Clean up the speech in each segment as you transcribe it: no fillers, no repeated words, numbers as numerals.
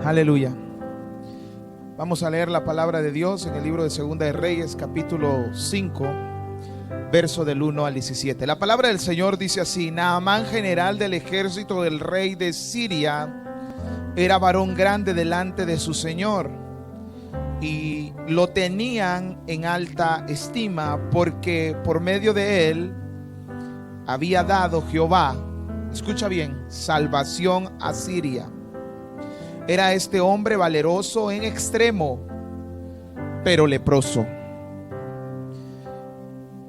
Aleluya. Vamos a leer la palabra de Dios en el libro de Segunda de Reyes, capítulo 5, verso del 1 al 17. La palabra del Señor dice así: Naamán, general del ejército del rey de Siria, era varón grande delante de su señor, y lo tenían en alta estima, porque por medio de él había dado Jehová, escucha bien, salvación a Siria. Era este hombre valeroso en extremo, pero leproso.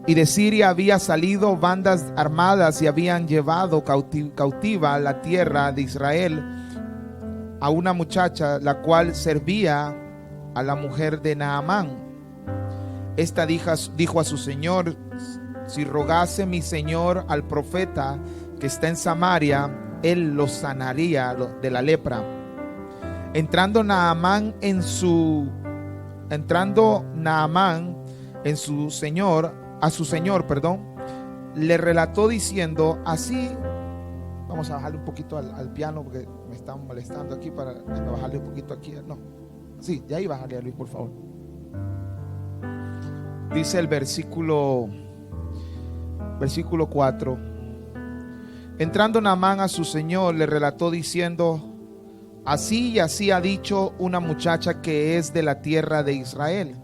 Y de Siria había salido bandas armadas y habían llevado cautiva a la tierra de Israel a una muchacha, la cual servía a la mujer de Naamán. Esta dijo a su señor: si rogase mi señor al profeta que está en Samaria, él lo sanaría de la lepra. Entrando Naamán en su señor, le relató diciendo así. Vamos a bajarle un poquito al piano porque me están molestando aquí, para bajarle un poquito aquí. No, sí, ya ahí bájale a Luis, por favor. Dice el versículo 4: entrando Naamán a su señor, le relató diciendo: así y así ha dicho una muchacha que es de la tierra de Israel.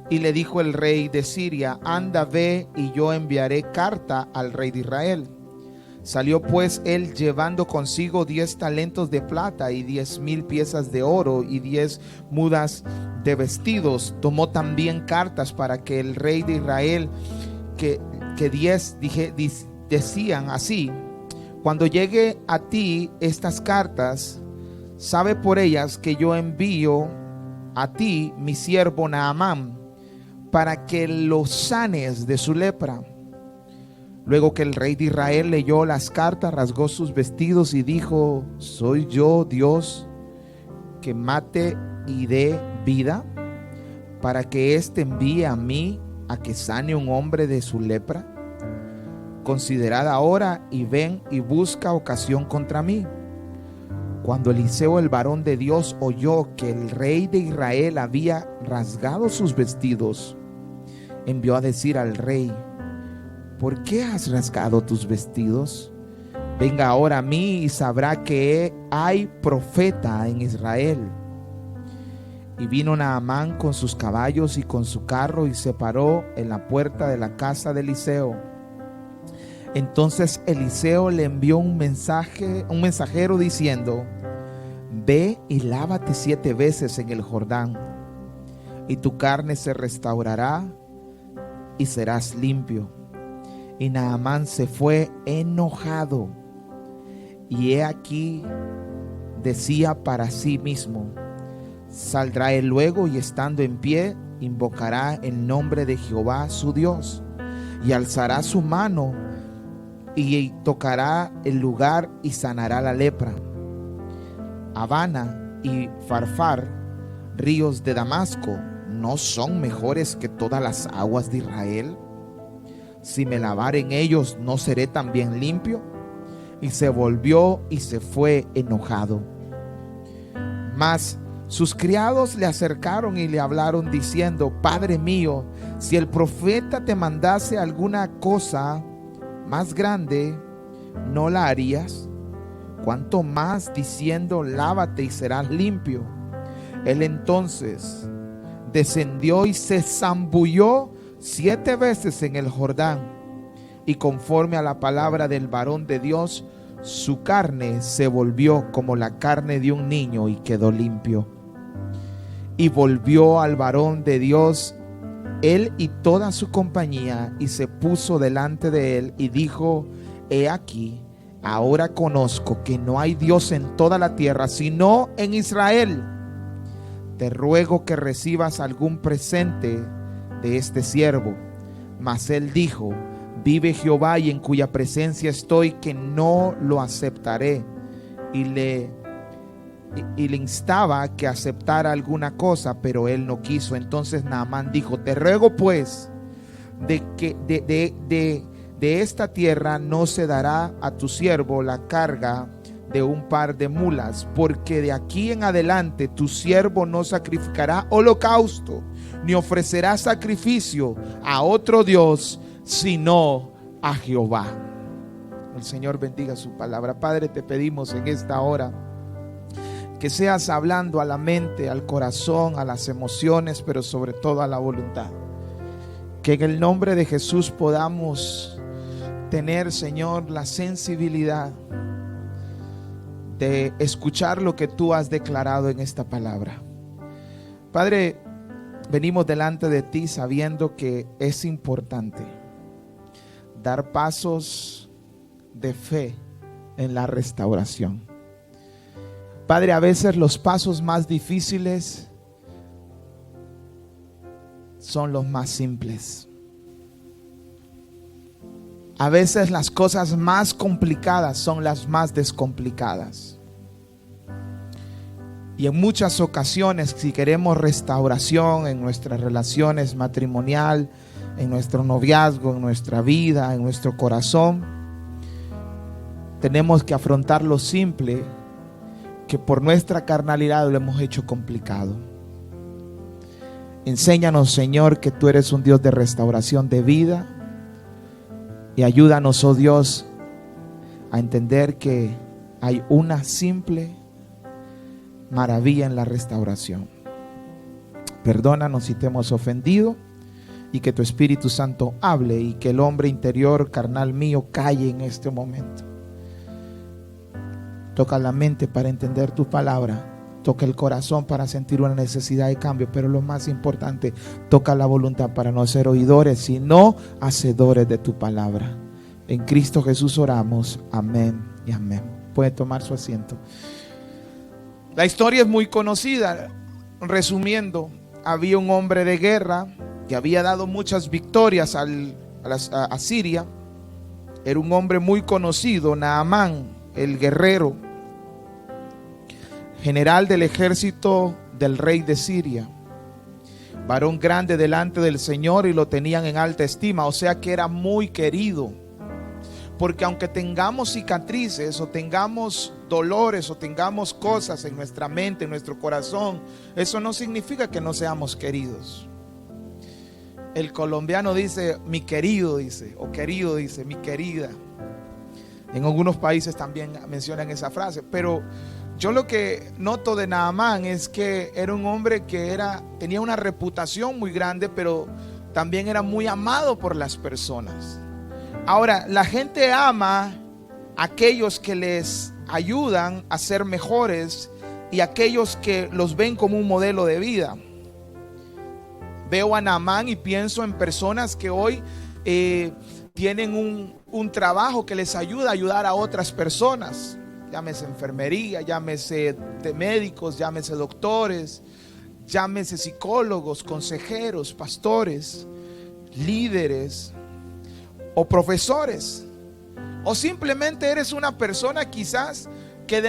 Y le dijo el rey de Siria: anda, ve, y yo enviaré carta al rey de Israel. Salió pues él llevando consigo 10 talentos de plata y 10,000 piezas de oro y 10 mudas de vestidos. Tomó también cartas para que el rey de Israel, que 10 decían así: cuando llegue a ti estas cartas, sabe por ellas que yo envío a ti mi siervo Naamán, para que lo sanes de su lepra. Luego que el rey de Israel leyó las cartas, rasgó sus vestidos y dijo: ¿soy yo Dios que mate y dé vida, para que éste envíe a mí a que sane un hombre de su lepra? Considerad ahora y ven y busca ocasión contra mí. Cuando Eliseo, el varón de Dios, oyó que el rey de Israel había rasgado sus vestidos, envió a decir al rey: ¿por qué has rasgado tus vestidos? Venga ahora a mí y sabrá que hay profeta en Israel. Y vino Naamán con sus caballos y con su carro y se paró en la puerta de la casa de Eliseo. Entonces Eliseo le envió un mensajero diciendo: ve y lávate 7 veces en el Jordán, y tu carne se restaurará y serás limpio. Y Naamán se fue enojado, y he aquí decía para sí mismo: saldrá él luego, y estando en pie invocará el nombre de Jehová su Dios, y alzará su mano y tocará el lugar y sanará la lepra. Habana y Farfar, ríos de Damasco, ¿no son mejores que todas las aguas de Israel? Si me lavar en ellos, ¿no seré también limpio? Y se volvió y se fue enojado. Mas sus criados le acercaron y le hablaron diciendo: Padre mío, si el profeta te mandase alguna cosa más grande, ¿no la harías? Cuanto más diciendo: lávate y serás limpio. Él entonces descendió y se zambulló 7 veces en el Jordán, y conforme a la palabra del varón de Dios, su carne se volvió como la carne de un niño y quedó limpio. Y volvió al varón de Dios él y toda su compañía, y se puso delante de él y dijo: he aquí, ahora conozco que no hay Dios en toda la tierra sino en Israel. Te ruego que recibas algún presente de este siervo. Mas él dijo: vive Jehová, y en cuya presencia estoy, que no lo aceptaré. Y le instaba que aceptara alguna cosa, pero él no quiso. Entonces Naamán dijo: te ruego pues de que de esta tierra no se dará a tu siervo la carga de un par de mulas, porque de aquí en adelante tu siervo no sacrificará holocausto, ni ofrecerá sacrificio a otro Dios, sino a Jehová. El Señor bendiga su palabra. Padre, te pedimos en esta hora que seas hablando a la mente, al corazón, a las emociones, pero sobre todo a la voluntad. Que en el nombre de Jesús podamos tener, Señor, la sensibilidad de escuchar lo que tú has declarado en esta palabra. Padre, venimos delante de ti sabiendo que es importante dar pasos de fe en la restauración. Padre, a veces los pasos más difíciles son los más simples. A veces las cosas más complicadas son las más descomplicadas. Y en muchas ocasiones, si queremos restauración en nuestras relaciones matrimonial, en nuestro noviazgo, en nuestra vida, en nuestro corazón, tenemos que afrontar lo simple que por nuestra carnalidad lo hemos hecho complicado. Enséñanos, Señor, que tú eres un Dios de restauración de vida, y ayúdanos, oh Dios, a entender que hay una simple maravilla en la restauración. Perdónanos si te hemos ofendido, y que tu Espíritu Santo hable, y que el hombre interior carnal mío calle en este momento. Toca la mente para entender tu palabra. Toca el corazón para sentir una necesidad de cambio. Pero lo más importante, toca la voluntad para no ser oidores, sino hacedores de tu palabra. En Cristo Jesús oramos. Amén y amén. Puede tomar su asiento. La historia es muy conocida. Resumiendo, había un hombre de guerra que había dado muchas victorias a Siria. Era un hombre muy conocido, Naamán, el guerrero, general del ejército del rey de Siria, varón grande delante del Señor, y lo tenían en alta estima. O sea que era muy querido, porque aunque tengamos cicatrices o tengamos dolores o tengamos cosas en nuestra mente, en nuestro corazón, eso no significa que no seamos queridos. El colombiano dice mi querido, dice, o querido, dice mi querida. En algunos países también mencionan esa frase. Pero yo lo que noto de Naamán es que era un hombre que tenía una reputación muy grande, pero también era muy amado por las personas. Ahora, la gente ama a aquellos que les ayudan a ser mejores y a aquellos que los ven como un modelo de vida. Veo a Naamán y pienso en personas que hoy tienen un trabajo que les ayuda a ayudar a otras personas. Llámese enfermería, llámese de médicos, llámese doctores, llámese psicólogos, consejeros, pastores, líderes o profesores. O simplemente eres una persona quizás que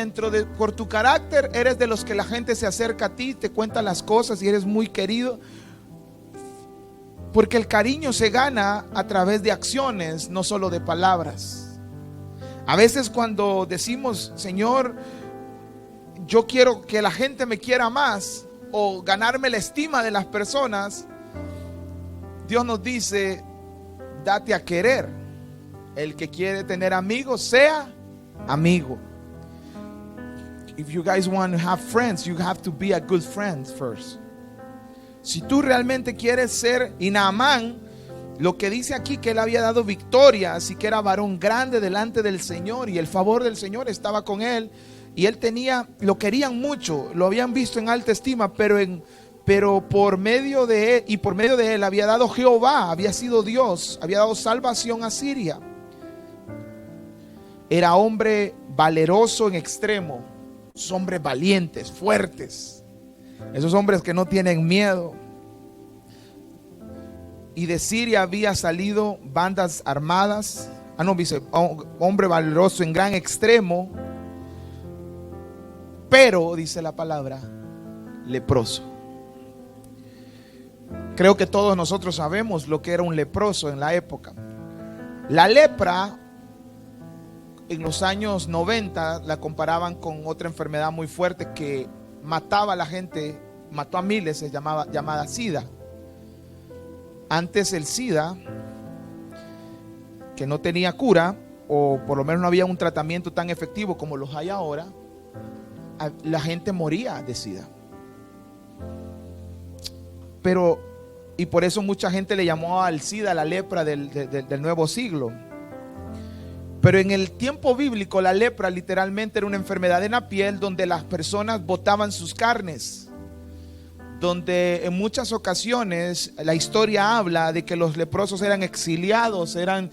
por tu carácter eres de los que la gente se acerca a ti, te cuenta las cosas y eres muy querido. Porque el cariño se gana a través de acciones, no solo de palabras. A veces cuando decimos, Señor, yo quiero que la gente me quiera más, o ganarme la estima de las personas, Dios nos dice, date a querer. El que quiere tener amigos, sea amigo. If you guys want to have friends, you have to be a good friend first. Si tú realmente quieres ser, y Naamán, lo que dice aquí, que él había dado victoria, así que era varón grande delante del Señor, y el favor del Señor estaba con él, y él lo querían mucho, lo habían visto en alta estima, pero por medio de él, y por medio de él había dado Jehová, había sido Dios, había dado salvación a Siria. Era hombre valeroso en extremo, esos hombres valientes, fuertes, esos hombres que no tienen miedo. Y de Siria había salido bandas armadas. Dice, hombre valeroso en gran extremo, pero, dice la palabra, leproso. Creo que todos nosotros sabemos lo que era un leproso en la época. La lepra en los años 90 la comparaban con otra enfermedad muy fuerte que mataba a la gente, mató a miles, llamada SIDA. Antes el SIDA, que no tenía cura, o por lo menos no había un tratamiento tan efectivo como los hay ahora, la gente moría de SIDA. Y por eso mucha gente le llamó al SIDA la lepra del nuevo siglo. Pero en el tiempo bíblico la lepra literalmente era una enfermedad en la piel donde las personas botaban sus carnes, donde en muchas ocasiones la historia habla de que los leprosos eran exiliados, eran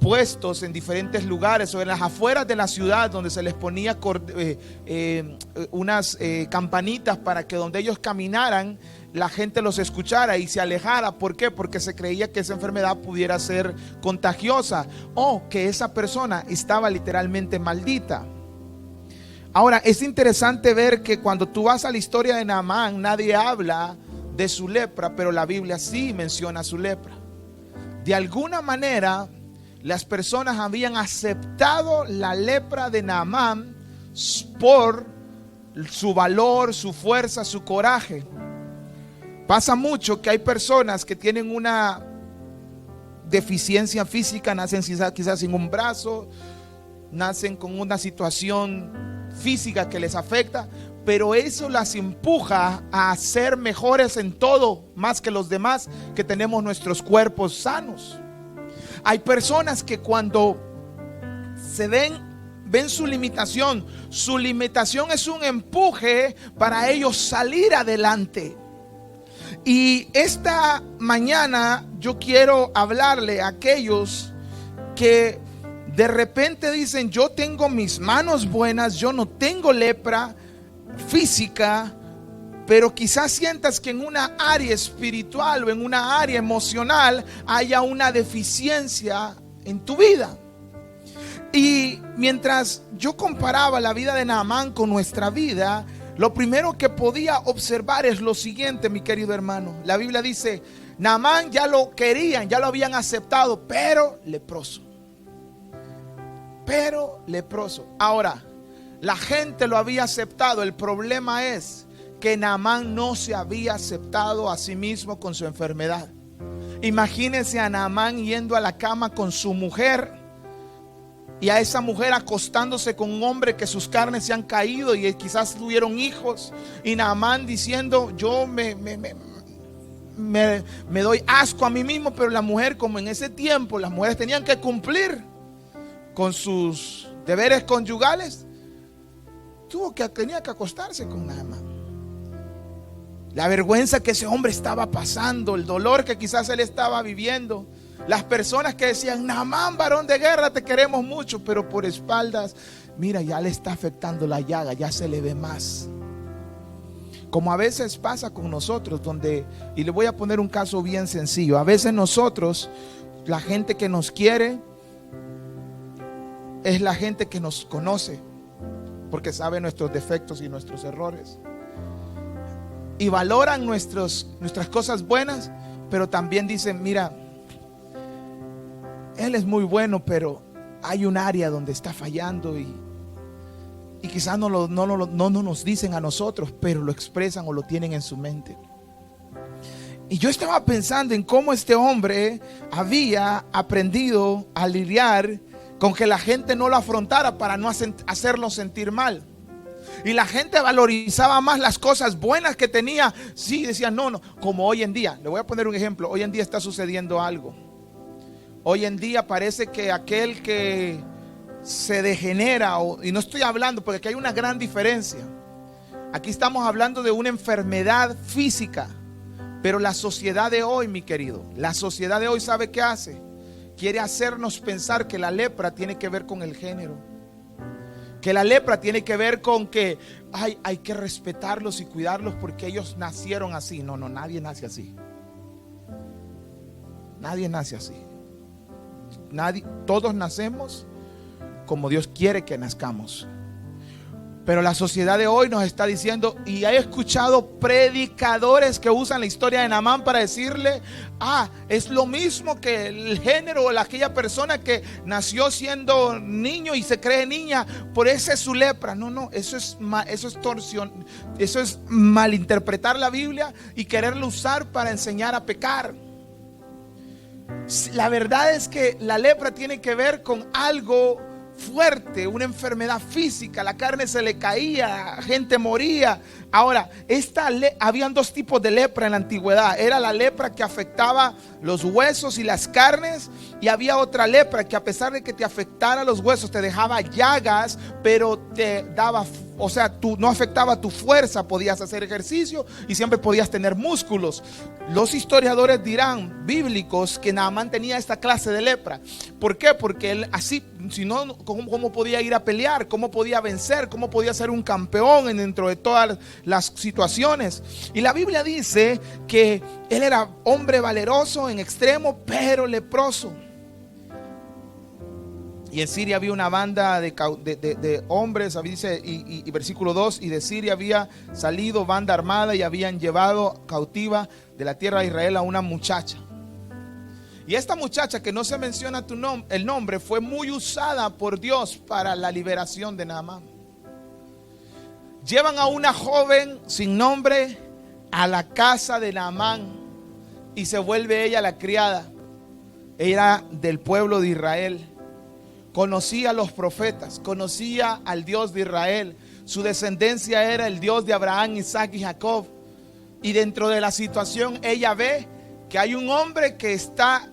puestos en diferentes lugares o en las afueras de la ciudad, donde se les ponía unas campanitas para que donde ellos caminaran la gente los escuchara y se alejara. ¿Por qué? Porque se creía que esa enfermedad pudiera ser contagiosa o que esa persona estaba literalmente maldita. Ahora, es interesante ver que cuando tú vas a la historia de Naamán, nadie habla de su lepra, pero la Biblia sí menciona su lepra. De alguna manera, las personas habían aceptado la lepra de Naamán por su valor, su fuerza, su coraje. Pasa mucho que hay personas que tienen una deficiencia física, nacen quizás sin un brazo, nacen con una situación física que les afecta, pero eso las empuja a ser mejores en todo, más que los demás que tenemos nuestros cuerpos sanos. Hay personas que cuando se ven su limitación es un empuje para ellos salir adelante. Y esta mañana yo quiero hablarle a aquellos que de repente dicen: yo tengo mis manos buenas, yo no tengo lepra física, pero quizás sientas que en una área espiritual o en una área emocional haya una deficiencia en tu vida. Y mientras yo comparaba la vida de Naamán con nuestra vida, lo primero que podía observar es lo siguiente, mi querido hermano. La Biblia dice: Naamán ya lo querían, ya lo habían aceptado, pero leproso. Ahora, la gente lo había aceptado. El problema es que Naamán no se había aceptado a sí mismo con su enfermedad. Imagínense a Naamán yendo a la cama con su mujer, y a esa mujer acostándose con un hombre que sus carnes se han caído y quizás tuvieron hijos, y Naamán diciendo: yo me doy asco a mí mismo. Pero la mujer, como en ese tiempo las mujeres tenían que cumplir con sus deberes conyugales, tenía que acostarse con Naamán. La vergüenza que ese hombre estaba pasando, el dolor que quizás él estaba viviendo, las personas que decían: Naamán, varón de guerra, te queremos mucho, pero por espaldas, mira, ya le está afectando la llaga, ya se le ve más. Como a veces pasa con nosotros, y le voy a poner un caso bien sencillo. A veces nosotros, la gente que nos quiere es la gente que nos conoce, porque sabe nuestros defectos y nuestros errores, y valoran nuestras cosas buenas, pero también dicen: mira, él es muy bueno, pero hay un área donde está fallando, y quizás no nos dicen a nosotros, pero lo expresan o lo tienen en su mente. Y yo estaba pensando en cómo este hombre había aprendido a lidiar con que la gente no lo afrontara para no hacerlo sentir mal. Y la gente valorizaba más las cosas buenas que tenía. Sí, decían: no, como hoy en día. Le voy a poner un ejemplo. Hoy en día está sucediendo algo. Hoy en día parece que aquel que se degenera, y no estoy hablando, porque aquí hay una gran diferencia. Aquí estamos hablando de una enfermedad física, pero la sociedad de hoy, mi querido, la sociedad de hoy, ¿sabe qué hace? Quiere hacernos pensar que la lepra tiene que ver con el género, que la lepra tiene que ver con que hay que respetarlos y cuidarlos porque ellos nacieron así. No, nadie nace así. Nadie nace así. Todos nacemos como Dios quiere que nazcamos. Pero la sociedad de hoy nos está diciendo, y he escuchado predicadores que usan la historia de Naamán para decirle, es lo mismo que el género o aquella persona que nació siendo niño y se cree niña, por esa es su lepra. No, eso es torsión, eso es malinterpretar la Biblia y quererla usar para enseñar a pecar. La verdad es que la lepra tiene que ver con algo fuerte, una enfermedad física, la carne se le caía, gente moría. Ahora, habían dos tipos de lepra en la antigüedad. Era la lepra que afectaba los huesos y las carnes, y había otra lepra que, a pesar de que te afectara los huesos, te dejaba llagas, pero te daba, no afectaba tu fuerza, podías hacer ejercicio y siempre podías tener músculos. Los historiadores dirán, bíblicos, que Naamán tenía esta clase de lepra. ¿Por qué? Porque él así, si no, ¿cómo podía ir a pelear? ¿Cómo podía vencer? ¿Cómo podía ser un campeón dentro de todas las situaciones? Y la Biblia dice que él era hombre valeroso en extremo, pero leproso. Y en Siria había una banda de hombres, dice, y versículo 2, y de Siria había salido banda armada y habían llevado cautiva de la tierra de Israel a una muchacha. Y esta muchacha, que no se menciona el nombre, fue muy usada por Dios para la liberación de Naamán. Llevan a una joven sin nombre a la casa de Naamán y se vuelve ella la criada. Era del pueblo de Israel. Conocía a los profetas, conocía al Dios de Israel. Su descendencia era el Dios de Abraham, Isaac y Jacob. Y dentro de la situación ella ve que hay un hombre que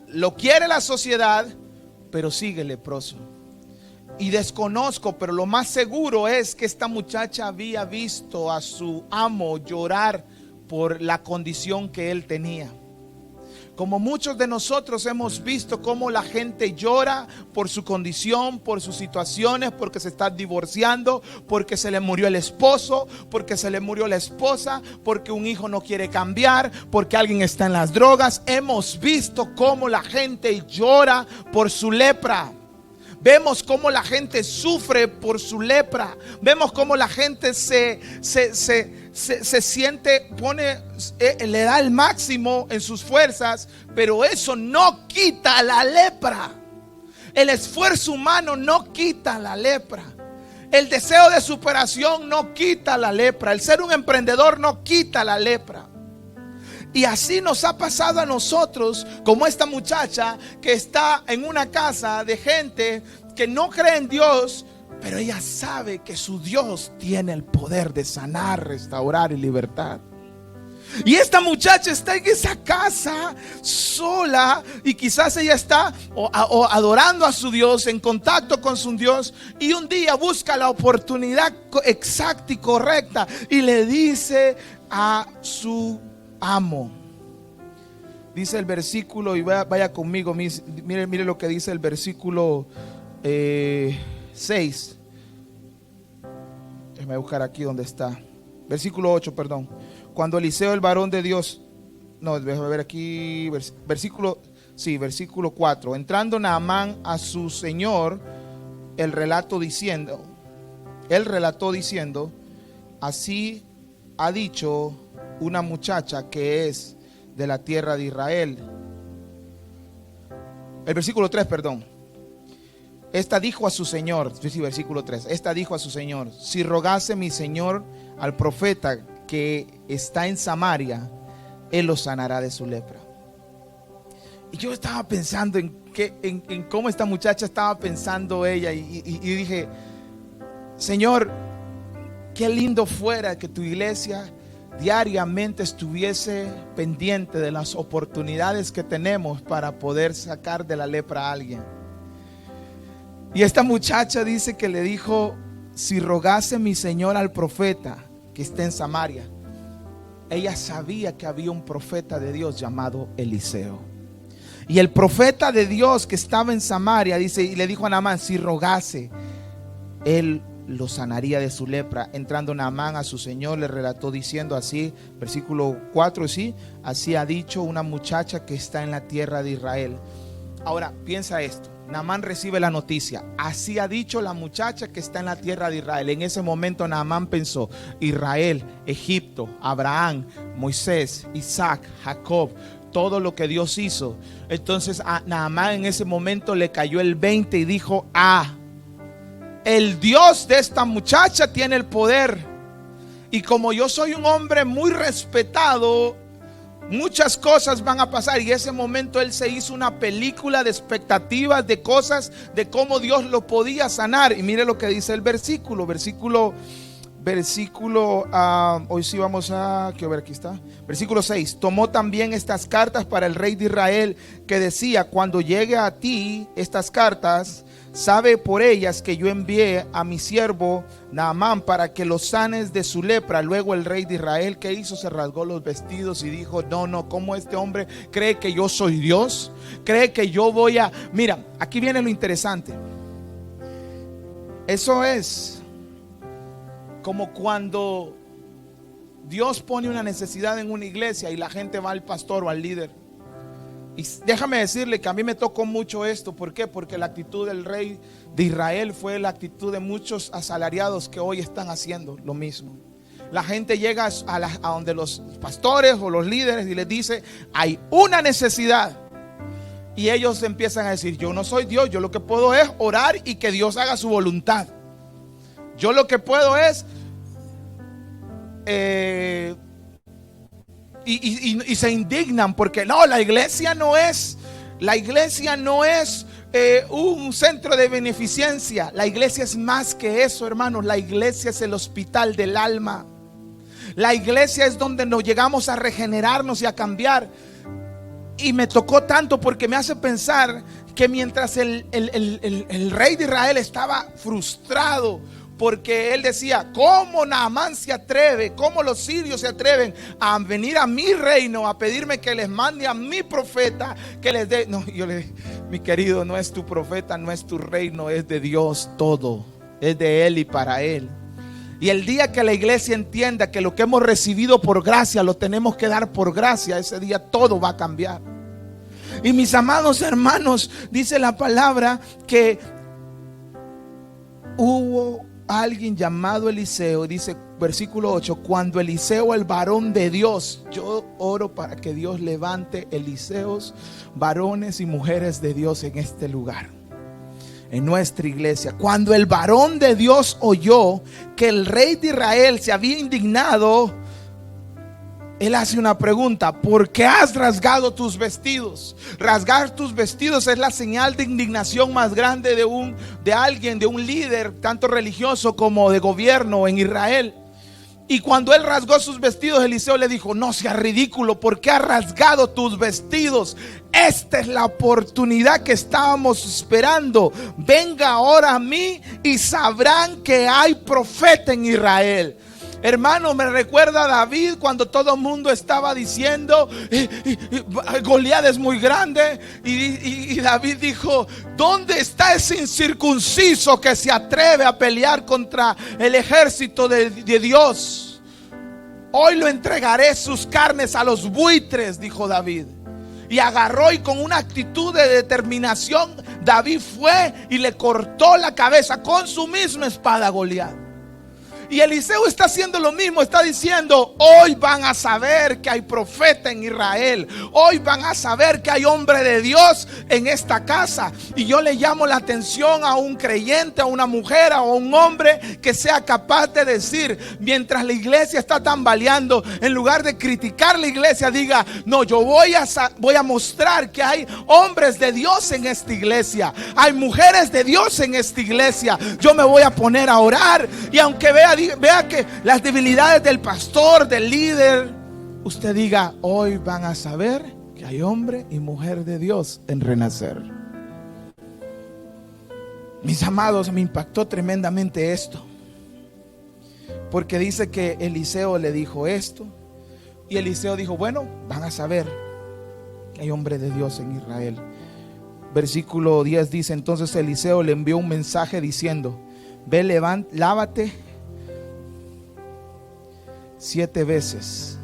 lo quiere la sociedad, pero sigue leproso. Y desconozco, pero lo más seguro es que esta muchacha había visto a su amo llorar por la condición que él tenía. Como muchos de nosotros hemos visto cómo la gente llora por su condición, por sus situaciones, porque se está divorciando, porque se le murió el esposo, porque se le murió la esposa, porque un hijo no quiere cambiar, porque alguien está en las drogas. Hemos visto cómo la gente llora por su lepra. Vemos cómo la gente sufre por su lepra. Vemos cómo la gente se siente, le da el máximo en sus fuerzas, pero eso no quita la lepra. El esfuerzo humano no quita la lepra. El deseo de superación no quita la lepra. El ser un emprendedor no quita la lepra. Y así nos ha pasado a nosotros, como esta muchacha que está en una casa de gente que no cree en Dios, pero ella sabe que su Dios tiene el poder de sanar, restaurar y libertar. Y esta muchacha está en esa casa sola, y quizás ella está adorando a su Dios, en contacto con su Dios, y un día busca la oportunidad exacta y correcta y le dice a su amo. Dice el versículo, y vaya conmigo, mire lo que dice el versículo 6. Déjame buscar aquí donde está. Versículo 8, perdón. Cuando Eliseo, el varón de Dios, déjame ver aquí, versículo 4. Entrando Naamán a su señor, él relató diciendo, así ha dicho una muchacha que es de la tierra de Israel. El versículo 3, perdón. Esta dijo a su señor, versículo 3. Esta dijo a su señor: si rogase mi señor al profeta que está en Samaria, él lo sanará de su lepra. Y yo estaba pensando en cómo esta muchacha estaba pensando ella, y dije: Señor, qué lindo fuera que tu iglesia diariamente estuviese pendiente de las oportunidades que tenemos para poder sacar de la lepra a alguien. Y esta muchacha dice que le dijo: si rogase mi señor al profeta que está en Samaria. Ella sabía que había un profeta de Dios llamado Eliseo. Y el profeta de Dios que estaba en Samaria, dice, y le dijo a Naamán: si rogase, él lo sanaría de su lepra. Entrando Naamán a su señor, le relató diciendo así, versículo 4, sí, así ha dicho una muchacha que está en la tierra de Israel. Ahora, piensa esto. Naamán recibe la noticia. Así ha dicho la muchacha que está en la tierra de Israel. En ese momento Naamán pensó: Israel, Egipto, Abraham, Moisés, Isaac, Jacob, todo lo que Dios hizo. Entonces a Naamán en ese momento le cayó el 20 y dijo: el Dios de esta muchacha tiene el poder. Y como yo soy un hombre muy respetado, muchas cosas van a pasar. Y en ese momento él se hizo una película de expectativas, de cosas, de cómo Dios lo podía sanar. Y mire lo que dice el versículo, hoy sí vamos a, quiero ver, aquí está, versículo 6. Tomó también estas cartas para el rey de Israel, que decía: cuando llegue a ti estas cartas, sabe por ellas que yo envié a mi siervo Naamán para que lo sanes de su lepra. Luego el rey de Israel, ¿qué hizo? Se rasgó los vestidos y dijo: no, ¿cómo este hombre cree que yo soy Dios? ¿Cree que yo voy a...? Mira, aquí viene lo interesante. Eso es como cuando Dios pone una necesidad en una iglesia y la gente va al pastor o al líder. Y déjame decirle que a mí me tocó mucho esto. ¿Por qué? Porque la actitud del rey de Israel fue la actitud de muchos asalariados que hoy están haciendo lo mismo. La gente llega a donde los pastores o los líderes y les dice: hay una necesidad. Y ellos empiezan a decir: yo no soy Dios, yo lo que puedo es orar y que Dios haga su voluntad. Yo lo que puedo es y se indignan porque no, la iglesia no es un centro de beneficencia. La iglesia es más que eso, hermanos. La iglesia es el hospital del alma. La iglesia es donde nos llegamos a regenerarnos y a cambiar. Y me tocó tanto porque me hace pensar que mientras el rey de Israel estaba frustrado, porque él decía: ¿cómo Naamán se atreve? ¿Cómo los sirios se atreven a venir a mi reino a pedirme que les mande a mi profeta que les dé? No, yo le dije: mi querido, no es tu profeta, no es tu reino, es de Dios todo. Es de Él y para Él. Y el día que la iglesia entienda que lo que hemos recibido por gracia lo tenemos que dar por gracia, ese día todo va a cambiar. Y mis amados hermanos, dice la palabra que hubo alguien llamado Eliseo. Dice versículo 8: cuando Eliseo, el varón de Dios, yo oro para que Dios levante Eliseos, varones y mujeres de Dios en este lugar, en nuestra iglesia. Cuando el varón de Dios oyó que el rey de Israel se había indignado, él hace una pregunta: ¿por qué has rasgado tus vestidos? Rasgar tus vestidos es la señal de indignación más grande de un líder, tanto religioso como de gobierno en Israel. Y cuando él rasgó sus vestidos, Eliseo le dijo: no seas ridículo, ¿por qué has rasgado tus vestidos? Esta es la oportunidad que estábamos esperando. Venga ahora a mí y sabrán que hay profeta en Israel. Hermano, me recuerda a David cuando todo el mundo estaba diciendo: Goliat es muy grande. Y David dijo: ¿dónde está ese incircunciso que se atreve a pelear contra el ejército de Dios? Hoy lo entregaré sus carnes a los buitres, dijo David. Y agarró, y con una actitud de determinación, David fue y le cortó la cabeza con su misma espada a Goliat. Y Eliseo está haciendo lo mismo, está diciendo: hoy van a saber que hay profeta en Israel. Hoy van a saber que hay hombre de Dios en esta casa. Y yo le llamo la atención a un creyente, a una mujer, a un hombre que sea capaz de decir, mientras la iglesia está tambaleando, en lugar de criticar la iglesia, diga: no, yo voy a mostrar que hay hombres de Dios en esta iglesia, hay mujeres de Dios en esta iglesia. Yo me voy a poner a orar, y aunque vea que las debilidades del pastor, del líder, usted diga: hoy van a saber que hay hombre y mujer de Dios en Renacer. Mis amados, me impactó tremendamente esto, porque dice que Eliseo le dijo esto, y Eliseo dijo: bueno, van a saber que hay hombre de Dios en Israel. Versículo 10 dice: entonces Eliseo le envió un mensaje diciendo: ve, lávate 7 veces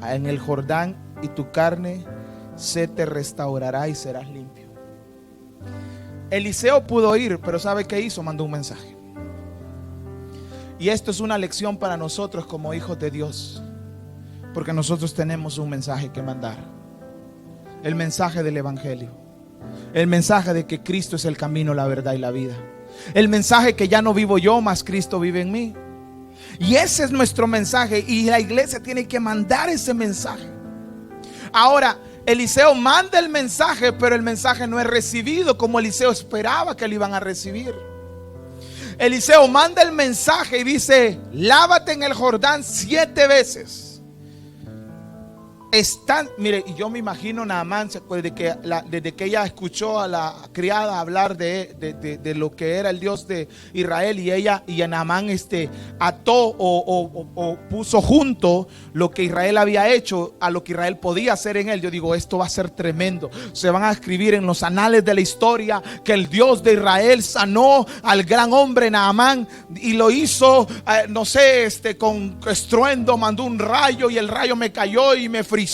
en el Jordán, y tu carne se te restaurará y serás limpio. Eliseo pudo ir, pero ¿sabe qué hizo? Mandó un mensaje. Y esto es una lección para nosotros como hijos de Dios, porque nosotros tenemos un mensaje que mandar. El mensaje del evangelio, el mensaje de que Cristo es el camino, la verdad y la vida, el mensaje que ya no vivo yo, mas Cristo vive en mí. Y ese es nuestro mensaje, y la iglesia tiene que mandar ese mensaje. Ahora, Eliseo manda el mensaje, pero el mensaje no es recibido como Eliseo esperaba que lo iban a recibir. Eliseo manda el mensaje y dice: lávate en el Jordán 7 veces. Mire, y yo me imagino Naamán, desde que ella escuchó a la criada hablar de lo que era el Dios de Israel, y a Naamán ató o puso junto lo que Israel había hecho a lo que Israel podía hacer en él. Yo digo, esto va a ser tremendo. Se van a escribir en los anales de la historia que el Dios de Israel sanó al gran hombre Naamán, y lo hizo, con estruendo, mandó un rayo y el rayo me cayó y me frizó,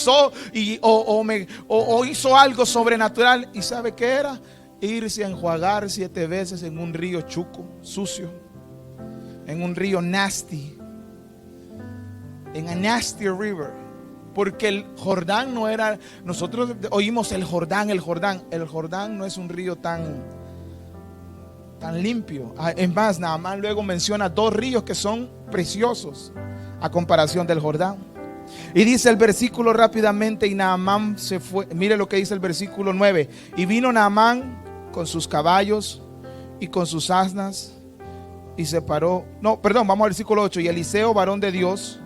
o hizo algo sobrenatural. ¿Y sabe qué era? Irse a enjuagar 7 veces en un río chuco, sucio, en un río nasty, en a nasty river. Porque el Jordán no era, nosotros oímos el Jordán. El Jordán no es un río tan limpio. Es más, Naamán luego menciona 2 ríos que son preciosos a comparación del Jordán. Y dice el versículo rápidamente: y Naamán se fue. Mire lo que dice el versículo 9. Y vino Naamán con sus caballos y con sus asnas y se paró. Vamos al versículo 8. Y Eliseo, varón de Dios,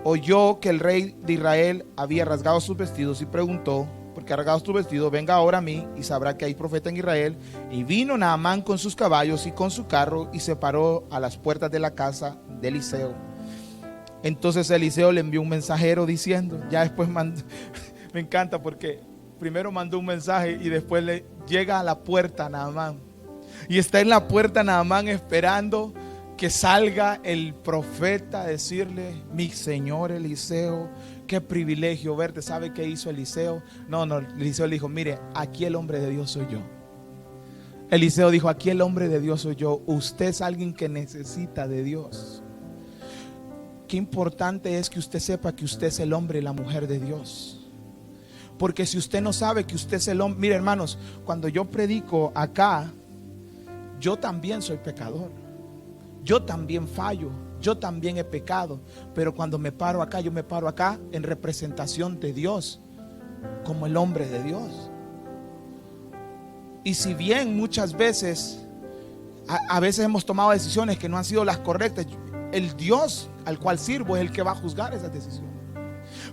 oyó que el rey de Israel había rasgado sus vestidos y preguntó: ¿por qué ha rasgado tu vestido? Venga ahora a mí y sabrá que hay profeta en Israel. Y vino Naamán con sus caballos y con su carro y se paró a las puertas de la casa de Eliseo. Entonces Eliseo le envió un mensajero diciendo, ya después mandó, me encanta porque primero mandó un mensaje y después le llega a la puerta Naamán. Y está en la puerta Naamán esperando que salga el profeta a decirle: mi señor Eliseo, qué privilegio verte. ¿Sabe qué hizo Eliseo? Eliseo le dijo: mire, aquí el hombre de Dios soy yo. Eliseo dijo: aquí el hombre de Dios soy yo. Usted es alguien que necesita de Dios. Qué importante es que usted sepa que usted es el hombre y la mujer de Dios. Porque si usted no sabe que usted es el hombre, mire hermanos, cuando yo predico acá, yo también soy pecador, yo también fallo, yo también he pecado. Pero cuando me paro acá, yo me paro acá en representación de Dios, como el hombre de Dios. Y si bien muchas veces, a veces hemos tomado decisiones que no han sido las correctas, el Dios al cual sirvo es el que va a juzgar esas decisiones.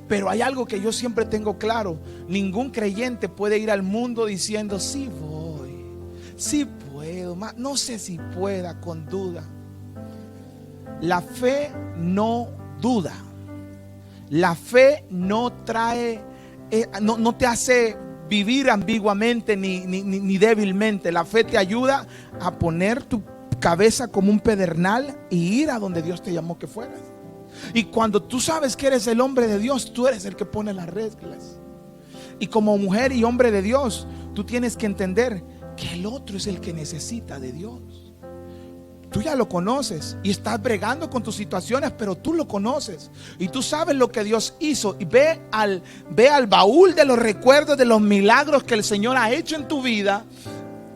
Pero hay algo que yo siempre tengo claro: ningún creyente puede ir al mundo diciendo: sí voy, sí puedo, no sé si pueda, con duda. La fe no duda. La fe no trae, no te hace vivir ambiguamente ni débilmente. La fe te ayuda a poner tu cabeza como un pedernal y ir a donde Dios te llamó que fueras. Y cuando tú sabes que eres el hombre de Dios, tú eres el que pone las reglas. Y como mujer y hombre de Dios, tú tienes que entender que el otro es el que necesita de Dios. Tú ya lo conoces y estás bregando con tus situaciones, pero tú lo conoces y tú sabes lo que Dios hizo. Y ve al baúl de los recuerdos de los milagros que el Señor ha hecho en tu vida.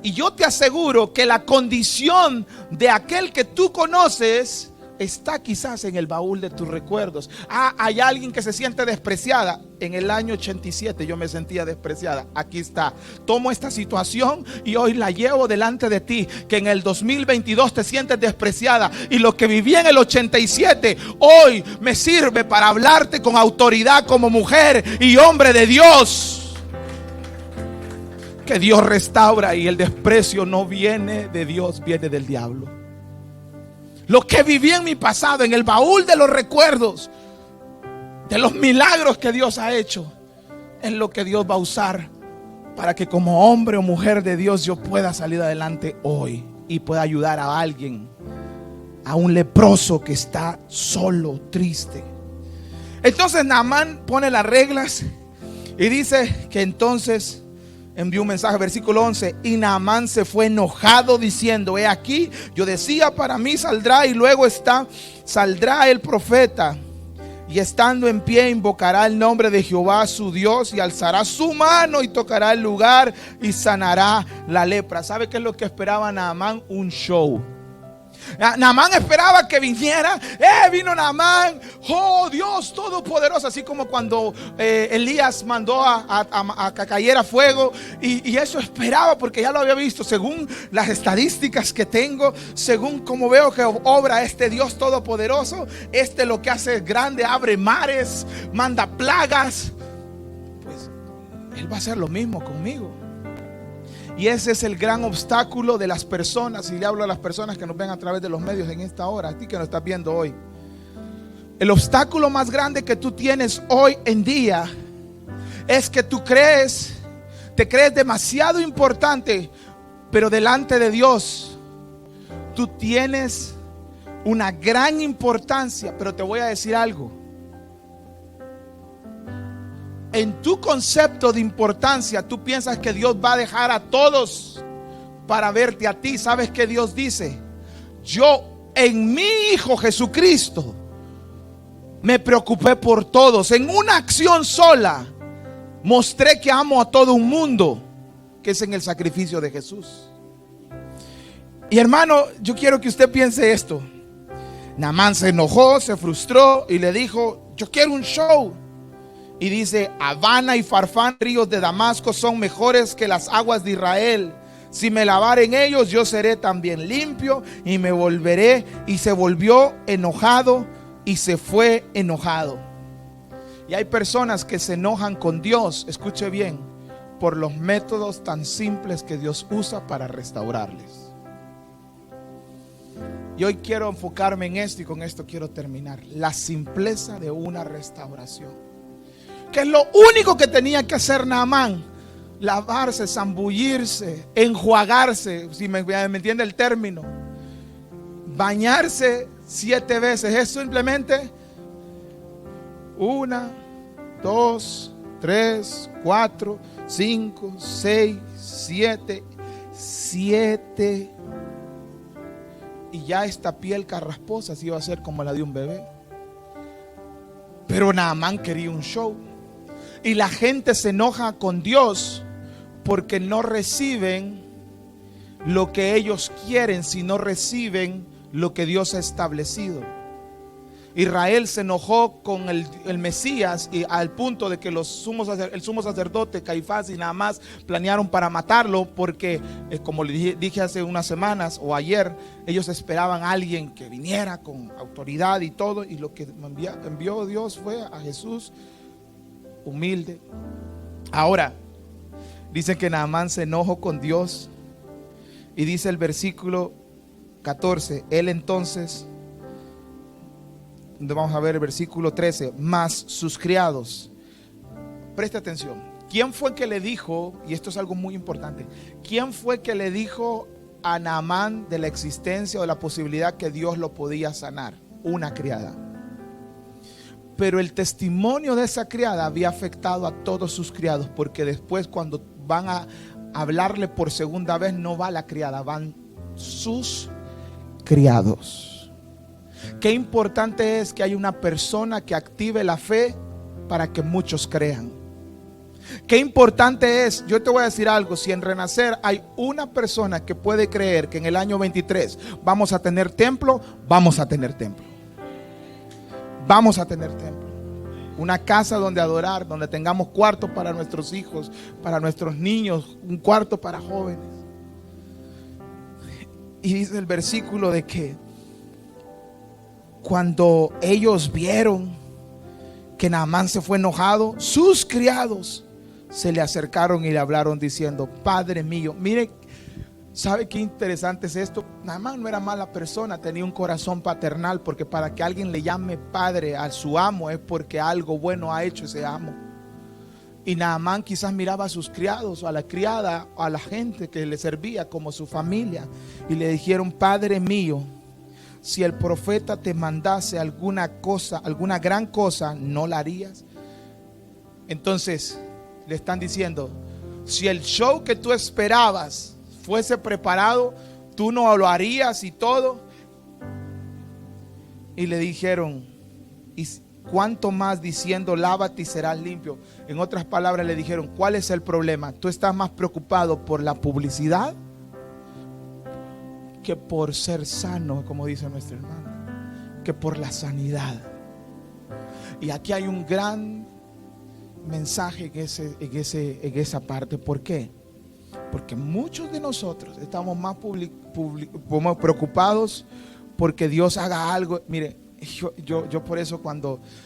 Y yo te aseguro que la condición de aquel que tú conoces está quizás en el baúl de tus recuerdos. Hay alguien que se siente despreciada. En el año 87 yo me sentía despreciada. Aquí está. Tomo esta situación y hoy la llevo delante de ti. Que en el 2022 te sientes despreciada. Y lo que viví en el 87 hoy me sirve para hablarte con autoridad como mujer y hombre de Dios. Que Dios restaura, y el desprecio no viene de Dios, viene del diablo. Lo que viví en mi pasado, en el baúl de los recuerdos, de los milagros que Dios ha hecho, es lo que Dios va a usar para que como hombre o mujer de Dios yo pueda salir adelante hoy y pueda ayudar a alguien, a un leproso que está solo, triste. Entonces Naamán pone las reglas y dice que entonces envió un mensaje, versículo 11, y Naamán se fue enojado diciendo, he aquí, yo decía, para mí saldrá, y luego saldrá el profeta, y estando en pie invocará el nombre de Jehová su Dios, y alzará su mano y tocará el lugar y sanará la lepra. ¿Sabe qué es lo que esperaba Naamán? Un show. Naamán esperaba que viniera. Vino Naamán, oh Dios todopoderoso, así como cuando Elías mandó a que cayera fuego, y eso esperaba porque ya lo había visto. Según las estadísticas que tengo, según como veo que obra este Dios todopoderoso, lo que hace es grande, abre mares, manda plagas, pues Él va a hacer lo mismo conmigo. Y ese es el gran obstáculo de las personas. Y le hablo a las personas que nos ven a través de los medios en esta hora, a ti que nos estás viendo hoy. El obstáculo más grande que tú tienes hoy en día es que te crees demasiado importante, pero delante de Dios tú tienes una gran importancia. Pero te voy a decir algo. En tu concepto de importancia, tú piensas que Dios va a dejar a todos para verte a ti. ¿Sabes qué Dios dice? Yo en mi Hijo Jesucristo me preocupé por todos. En una acción sola mostré que amo a todo un mundo, que es en el sacrificio de Jesús. Y hermano, yo quiero que usted piense esto. Naamán se enojó, se frustró y le dijo, yo quiero un show. Y dice, Habana y Farfán, ríos de Damasco, son mejores que las aguas de Israel. Si me lavare en ellos, yo seré también limpio y me volveré. Y se volvió enojado y se fue enojado. Y hay personas que se enojan con Dios, escuche bien, por los métodos tan simples que Dios usa para restaurarles. Y hoy quiero enfocarme en esto, y con esto quiero terminar. La simpleza de una restauración. Que es lo único que tenía que hacer Naamán: lavarse, zambullirse, enjuagarse, si me entiende el término, bañarse 7 veces. Es simplemente 1, 2, 3, 4, 5, 6, 7, y ya esta piel carrasposa se iba a hacer como la de un bebé. Pero Naamán quería un show. Y la gente se enoja con Dios porque no reciben lo que ellos quieren, sino reciben lo que Dios ha establecido. Israel se enojó con el Mesías, y al punto de que el sumo sacerdote Caifás y Naamán planearon para matarlo, porque como le dije hace unas semanas o ayer, ellos esperaban a alguien que viniera con autoridad y todo, y lo que envió Dios fue a Jesús humilde. Ahora dice que Naamán se enojó con Dios, y dice el versículo 14, él entonces, vamos a ver el versículo 13, más sus criados. Presta atención. ¿Quién fue que le dijo, y esto es algo muy importante, quién fue que le dijo a Naamán de la existencia o de la posibilidad que Dios lo podía sanar? Una criada. Pero el testimonio de esa criada había afectado a todos sus criados, porque después, cuando van a hablarle por segunda vez, no va la criada, van sus criados. Qué importante es que haya una persona que active la fe para que muchos crean. Qué importante es, yo te voy a decir algo, si en Renacer hay una persona que puede creer que en el año 23 vamos a tener templo, vamos a tener templo. Vamos a tener templo, una casa donde adorar, donde tengamos cuartos para nuestros hijos, para nuestros niños, un cuarto para jóvenes. Y dice el versículo de que cuando ellos vieron que Naamán se fue enojado, sus criados se le acercaron y le hablaron diciendo, Padre mío. Mire, ¿sabe qué interesante es esto? Naamán no era mala persona, tenía un corazón paternal, porque para que alguien le llame padre a su amo es porque algo bueno ha hecho ese amo. Y Naamán quizás miraba a sus criados, o a la criada, o a la gente que le servía como su familia, y le dijeron, Padre mío, si el profeta te mandase alguna cosa, alguna gran cosa, ¿no la harías? Entonces le están diciendo, si el show que tú esperabas fuese preparado, tú no lo harías y todo. Y le dijeron, ¿y cuánto más diciendo lávate y serás limpio? En otras palabras le dijeron, ¿cuál es el problema? Tú estás más preocupado por la publicidad que por ser sano, como dice nuestro hermano, que por la sanidad. Y aquí hay un gran mensaje en esa parte. ¿Por qué? Porque muchos de nosotros estamos más preocupados porque Dios haga algo. Mire, yo por eso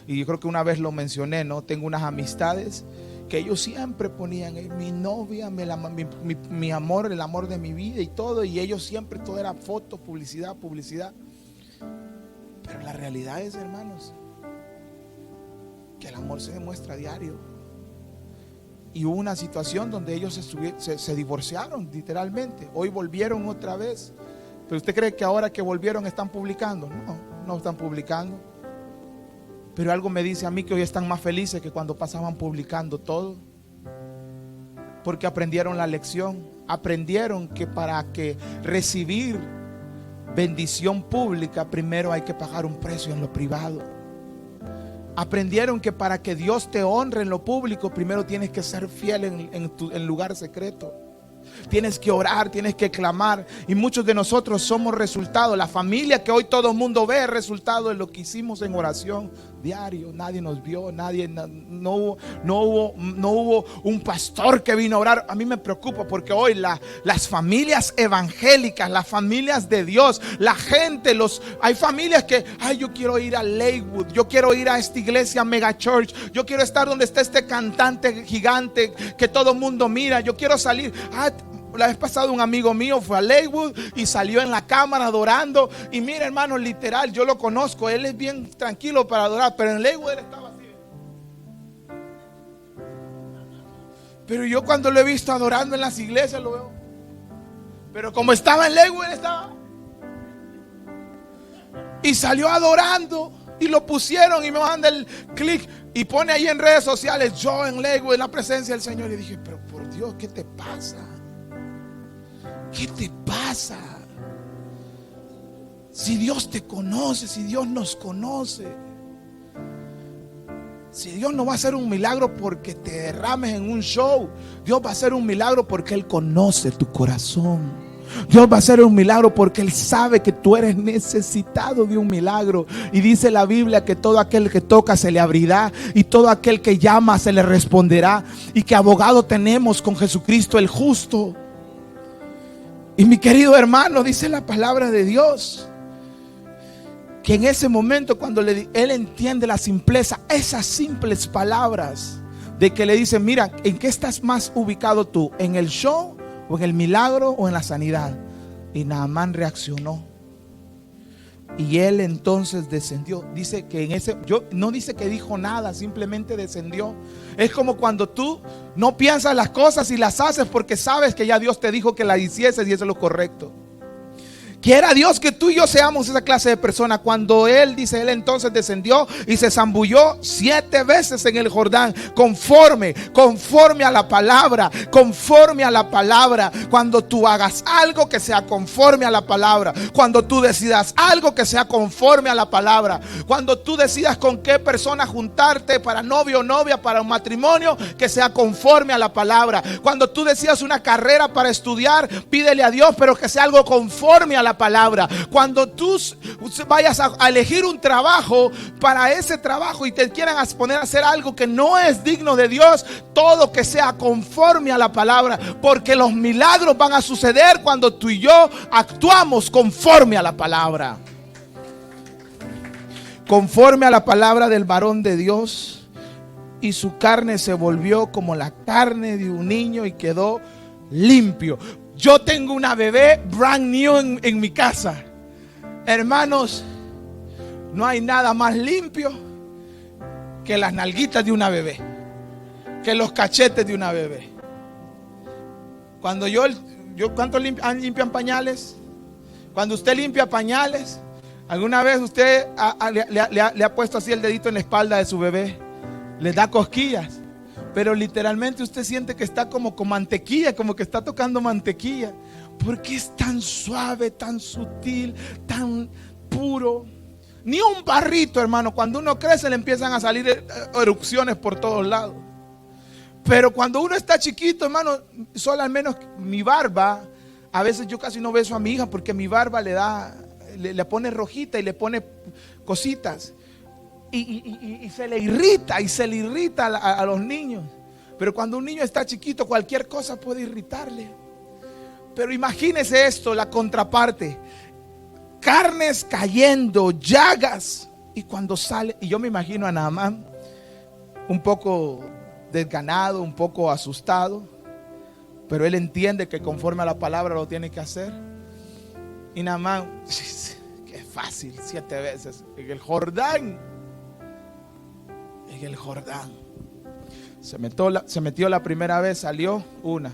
y yo creo que una vez lo mencioné, ¿no? Tengo unas amistades que ellos siempre ponían mi novia, mi amor, el amor de mi vida y todo. Y ellos siempre, todo era fotos, publicidad. Pero la realidad es, hermanos, que el amor se demuestra a diario. Y hubo una situación donde ellos se divorciaron literalmente. Hoy volvieron otra vez. Pero usted cree que ahora que volvieron están publicando. No están publicando. Pero algo me dice a mí que hoy están más felices que cuando pasaban publicando todo. Porque aprendieron la lección. Aprendieron que para que recibir bendición pública, primero hay que pagar un precio en lo privado. Aprendieron que para que Dios te honre en lo público, primero tienes que ser fiel en lugar secreto. Tienes que orar, tienes que clamar. Y muchos de nosotros somos resultado. La familia que hoy todo el mundo ve es resultado de lo que hicimos en oración diario. Nadie nos vio, no hubo un pastor que vino a orar. A mí me preocupa porque hoy las familias evangélicas, las familias de Dios, la gente, hay familias que, yo quiero ir a Lakewood, yo quiero ir a esta iglesia mega church, yo quiero estar donde está este cantante gigante que todo el mundo mira, yo quiero salir. La vez pasada un amigo mío fue a Lakewood y salió en la cámara adorando. Y mira, hermano, literal, yo lo conozco. Él es bien tranquilo para adorar, pero en Lakewood él estaba así. Pero yo cuando lo he visto adorando en las iglesias lo veo. Pero como estaba en Lakewood, él estaba. Y salió adorando. Y lo pusieron y me manda el clic y pone ahí en redes sociales, yo en Lakewood, en la presencia del Señor. Y dije, pero por Dios, ¿qué te pasa? ¿Qué te pasa? Si Dios te conoce, si Dios nos conoce, si Dios no va a hacer un milagro porque te derrames en un show, Dios va a hacer un milagro porque Él conoce tu corazón. Dios va a hacer un milagro porque Él sabe que tú eres necesitado de un milagro. Y dice la Biblia que todo aquel que toca se le abrirá, y todo aquel que llama se le responderá, y que abogado tenemos con Jesucristo el justo. Y mi querido hermano, dice la palabra de Dios, que en ese momento cuando él entiende la simpleza, esas simples palabras de que le dicen, mira, ¿en qué estás más ubicado tú? ¿En el show o en el milagro o en la sanidad? Y Naamán reaccionó. Y él entonces descendió. Dice que no dice que dijo nada, simplemente descendió. Es como cuando tú no piensas las cosas y las haces porque sabes que ya Dios te dijo que las hicieses y eso es lo correcto. Quiera Dios que tú y yo seamos esa clase de persona. Cuando él entonces descendió y se zambulló 7 veces en el Jordán, conforme a la palabra, conforme a la palabra. Cuando tú hagas algo que sea conforme a la palabra, cuando tú decidas algo que sea conforme a la palabra, cuando tú decidas con qué persona juntarte para novio o novia, para un matrimonio, que sea conforme a la palabra. Cuando tú decidas una carrera para estudiar, pídele a Dios, pero que sea algo conforme a la palabra. Cuando tú vayas a elegir un trabajo, para ese trabajo y te quieran poner a hacer algo que no es digno de Dios, todo que sea conforme a la palabra, porque los milagros van a suceder cuando tú y yo actuamos conforme a la palabra. Conforme a la palabra del varón de Dios, y su carne se volvió como la carne de un niño y quedó limpio. Yo tengo una bebé brand new en mi casa. Hermanos, no hay nada más limpio que las nalguitas de una bebé, que los cachetes de una bebé. Cuando ¿cuántos limpian pañales? Cuando usted limpia pañales, ¿alguna vez usted le ha puesto así el dedito en la espalda de su bebé? Le da cosquillas. pero literalmente usted siente que está como con mantequilla, como que está tocando mantequilla, porque es tan suave, tan sutil, tan puro. Ni un barrito, hermano. Cuando uno crece le empiezan a salir erupciones por todos lados. Pero cuando uno está chiquito, hermano, solo al menos mi barba, a veces yo casi no beso a mi hija porque mi barba le pone rojita y le pone cositas. Y se le irrita a los niños. Pero cuando un niño está chiquito, cualquier cosa puede irritarle. Pero imagínese esto, la contraparte: carnes cayendo, llagas. Y cuando sale, y yo me imagino a Naamán un poco desganado, un poco asustado, pero él entiende que conforme a la palabra lo tiene que hacer. Y Naamán, qué fácil, 7 veces en el Jordán. En el Jordán se metió la primera vez, salió 1.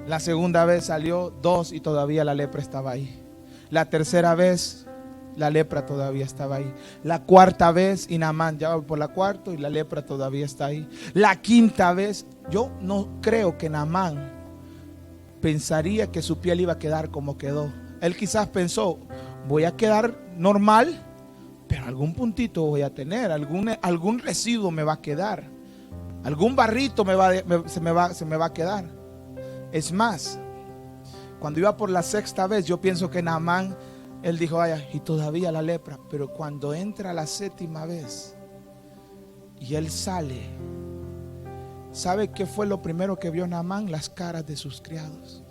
La segunda vez salió 2 y todavía la lepra estaba ahí. La tercera vez la lepra todavía estaba ahí. La cuarta vez, y Naamán ya va por la cuarta y la lepra todavía está ahí. La quinta vez, yo no creo que Naamán pensaría que su piel iba a quedar como quedó. Él quizás pensó: voy a quedar normal, pero algún puntito voy a tener, algún residuo me va a quedar, algún barrito se me va a quedar. Es más, cuando iba por la 6ª vez, yo pienso que Naamán, él dijo: vaya, y todavía la lepra. Pero cuando entra la 7ª vez y él sale, ¿sabe qué fue lo primero que vio Naamán? Las caras de sus criados,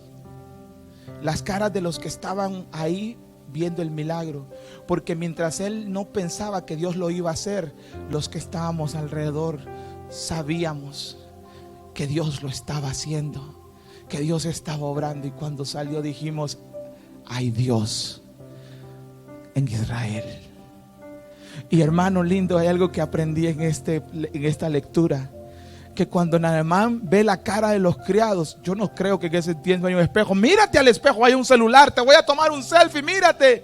las caras de los que estaban ahí viendo el milagro. Porque mientras él no pensaba que Dios lo iba a hacer, los que estábamos alrededor sabíamos que Dios lo estaba haciendo, que Dios estaba obrando. Y cuando salió dijimos: hay Dios en Israel. Y hermano lindo, hay algo que aprendí en esta lectura, que cuando Naamán ve la cara de los criados, yo no creo que en ese tiempo hay un espejo. Mírate al espejo, hay un celular, te voy a tomar un selfie, mírate.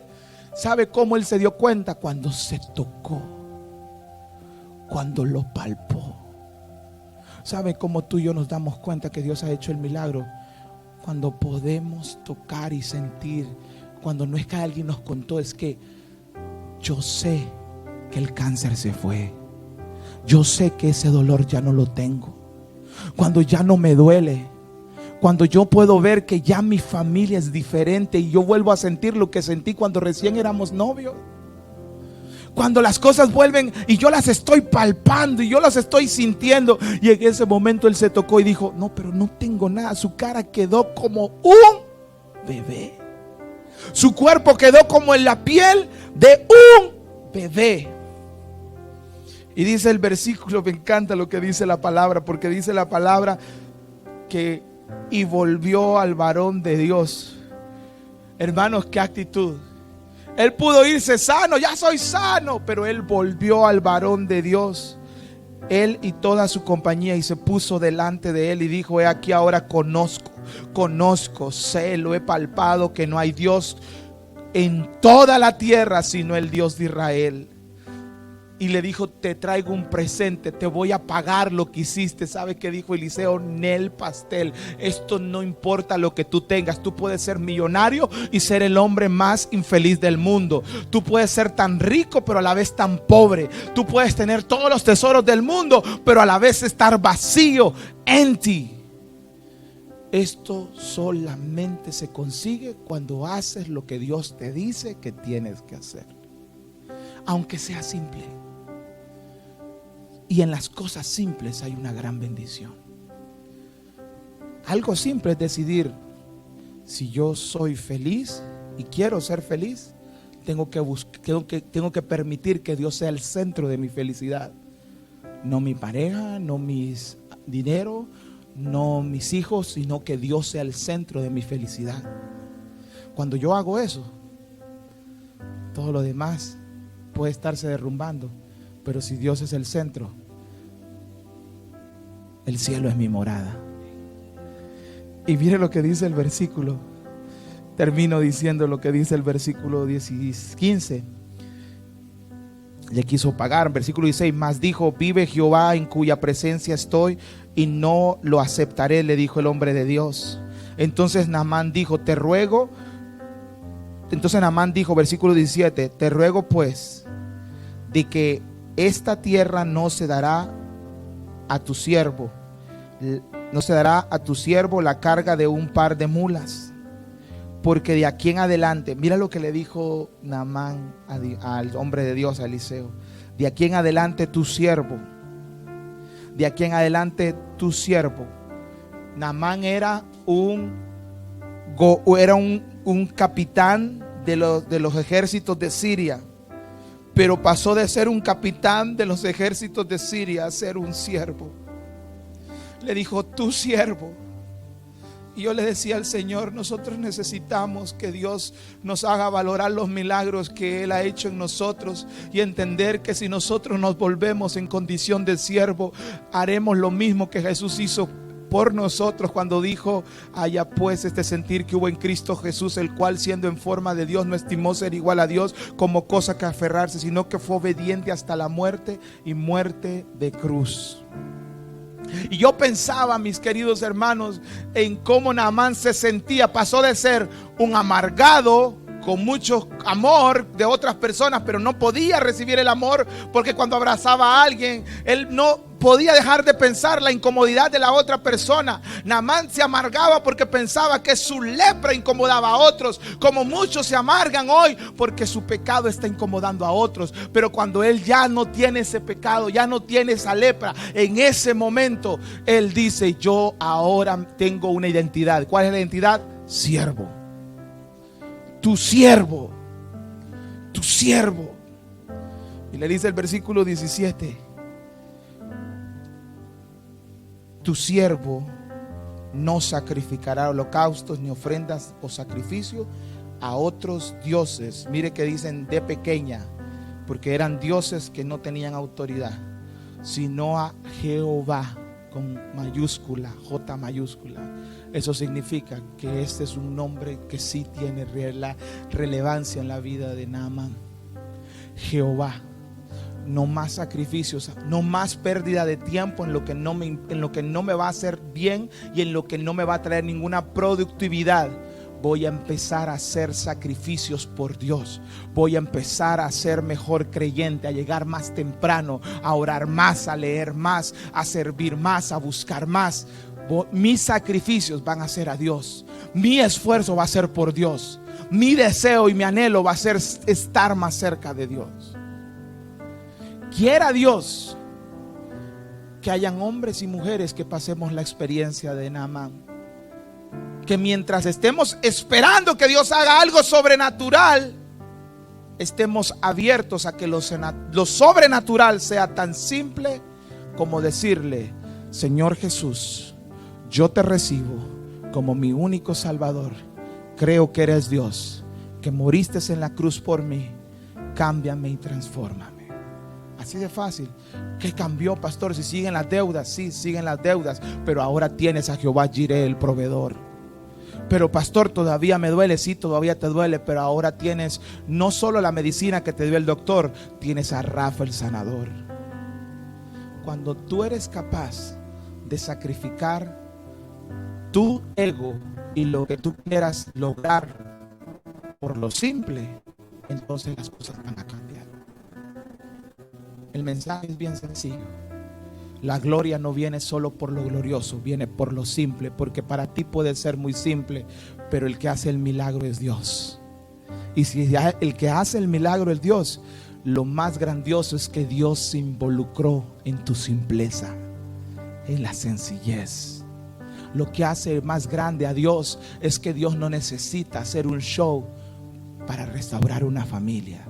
¿Sabe cómo él se dio cuenta? Cuando se tocó, cuando lo palpó. ¿Sabe cómo tú y yo nos damos cuenta que Dios ha hecho el milagro? Cuando podemos tocar y sentir. Cuando no es que alguien nos contó, es que yo sé que el cáncer se fue. Yo sé que ese dolor ya no lo tengo. Cuando ya no me duele. Cuando yo puedo ver que ya mi familia es diferente y yo vuelvo a sentir lo que sentí cuando recién éramos novios. Cuando las cosas vuelven y yo las estoy palpando y yo las estoy sintiendo. Y en ese momento él se tocó y dijo: no, pero no tengo nada. Su cara quedó como un bebé. Su cuerpo quedó como en la piel de un bebé. Y dice el versículo, me encanta lo que dice la palabra, porque dice la palabra que y volvió al varón de Dios. Hermanos, qué actitud. Él pudo irse sano, ya soy sano, pero él volvió al varón de Dios, él y toda su compañía, y se puso delante de él y dijo: he aquí ahora conozco, sé, lo he palpado, que no hay Dios en toda la tierra sino el Dios de Israel. Y le dijo: te traigo un presente, te voy a pagar lo que hiciste. ¿Sabe qué dijo Eliseo? Nel pastel. Esto no importa lo que tú tengas. Tú puedes ser millonario y ser el hombre más infeliz del mundo. Tú puedes ser tan rico pero a la vez tan pobre. Tú puedes tener todos los tesoros del mundo pero a la vez estar vacío, empty. Esto solamente se consigue cuando haces lo que Dios te dice que tienes que hacer, aunque sea simple. Y en las cosas simples hay una gran bendición. Algo simple es decidir: si yo soy feliz y quiero ser feliz, tengo que permitir que Dios sea el centro de mi felicidad. No mi pareja, no mis dinero, no mis hijos, sino que Dios sea el centro de mi felicidad. Cuando yo hago eso, todo lo demás puede estarse derrumbando. Pero si Dios es el centro, el cielo es mi morada. Y mire lo que dice el versículo. Termino diciendo lo que dice el versículo 15. le quiso pagar. Versículo 16, mas dijo: vive Jehová en cuya presencia estoy, y no lo aceptaré, le dijo el hombre de Dios. Entonces Naamán dijo: versículo 17, te ruego pues de que esta tierra no se dará a tu siervo, la carga de un par de mulas, porque de aquí en adelante, mira lo que le dijo Naamán al hombre de Dios, a Eliseo: de aquí en adelante tu siervo, Naamán era un capitán de los ejércitos de Siria, pero pasó de ser un capitán de los ejércitos de Siria a ser un siervo. Le dijo: tu siervo. Y yo le decía al Señor: nosotros necesitamos que Dios nos haga valorar los milagros que Él ha hecho en nosotros, y entender que si nosotros nos volvemos en condición de siervo, haremos lo mismo que Jesús hizo por nosotros cuando dijo: haya pues este sentir que hubo en Cristo Jesús, el cual siendo en forma de Dios no estimó ser igual a Dios como cosa que aferrarse, sino que fue obediente hasta la muerte, y muerte de cruz. Y yo pensaba, mis queridos hermanos, en cómo Naamán se sentía. Pasó de ser un amargado con mucho amor de otras personas, pero no podía recibir el amor, porque cuando abrazaba a alguien, él no podía dejar de pensar la incomodidad de la otra persona. Naamán se amargaba porque pensaba que su lepra incomodaba a otros, como muchos se amargan hoy porque su pecado está incomodando a otros. Pero cuando él ya no tiene ese pecado, ya no tiene esa lepra, en ese momento él dice: yo ahora tengo una identidad. ¿Cuál es la identidad? Siervo. Tu siervo, tu siervo. Y le dice el versículo 17: tu siervo no sacrificará holocaustos, ni ofrendas o sacrificios a otros dioses. Mire que dicen de pequeña, porque eran dioses que no tenían autoridad, sino a Jehová, con mayúscula, J mayúscula. Eso significa que este es un nombre que sí tiene relevancia en la vida de Naamán. Jehová. No más sacrificios, no más pérdida de tiempo en lo que no me va a hacer bien y en lo que no me va a traer ninguna productividad. Voy a empezar a hacer sacrificios por Dios. Voy a empezar a ser mejor creyente, a llegar más temprano, a orar más, a leer más, a servir más, a buscar más. Mis sacrificios van a ser a Dios. Mi esfuerzo va a ser por Dios. Mi deseo y mi anhelo va a ser estar más cerca de Dios. Quiera Dios que hayan hombres y mujeres que pasemos la experiencia de Naamán, que mientras estemos esperando que Dios haga algo sobrenatural, estemos abiertos a que lo sobrenatural sea tan simple como decirle: Señor Jesús, yo te recibo como mi único Salvador. Creo que eres Dios, que moriste en la cruz por mí. Cámbiame y transfórmame. Así de fácil. ¿Qué cambió, pastor? Si siguen las deudas. Sí, siguen las deudas, pero ahora tienes a Jehová Jireh, el proveedor. Pero pastor, todavía me duele. Sí, todavía te duele, pero ahora tienes no solo la medicina que te dio el doctor, tienes a Rafa, el sanador. Cuando tú eres capaz de sacrificar tu ego y lo que tú quieras lograr por lo simple, entonces las cosas van a cambiar. El mensaje es bien sencillo. La gloria no viene solo por lo glorioso, viene por lo simple, porque para ti puede ser muy simple, pero el que hace el milagro es Dios. Y si el que hace el milagro es Dios, lo más grandioso es que Dios se involucró en tu simpleza, en la sencillez. Lo que hace más grande a Dios es que Dios no necesita hacer un show para restaurar una familia.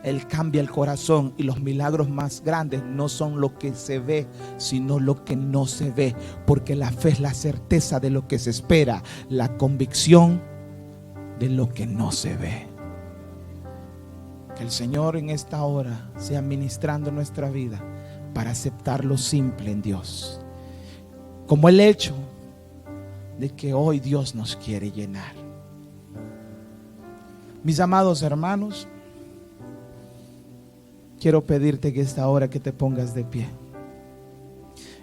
Él cambia el corazón, y los milagros más grandes no son lo que se ve, sino lo que no se ve, porque la fe es la certeza de lo que se espera, la convicción de lo que no se ve. Que el Señor en esta hora sea ministrando nuestra vida para aceptar lo simple en Dios, como el hecho de que hoy Dios nos quiere llenar. Mis amados hermanos, quiero pedirte que esta hora que te pongas de pie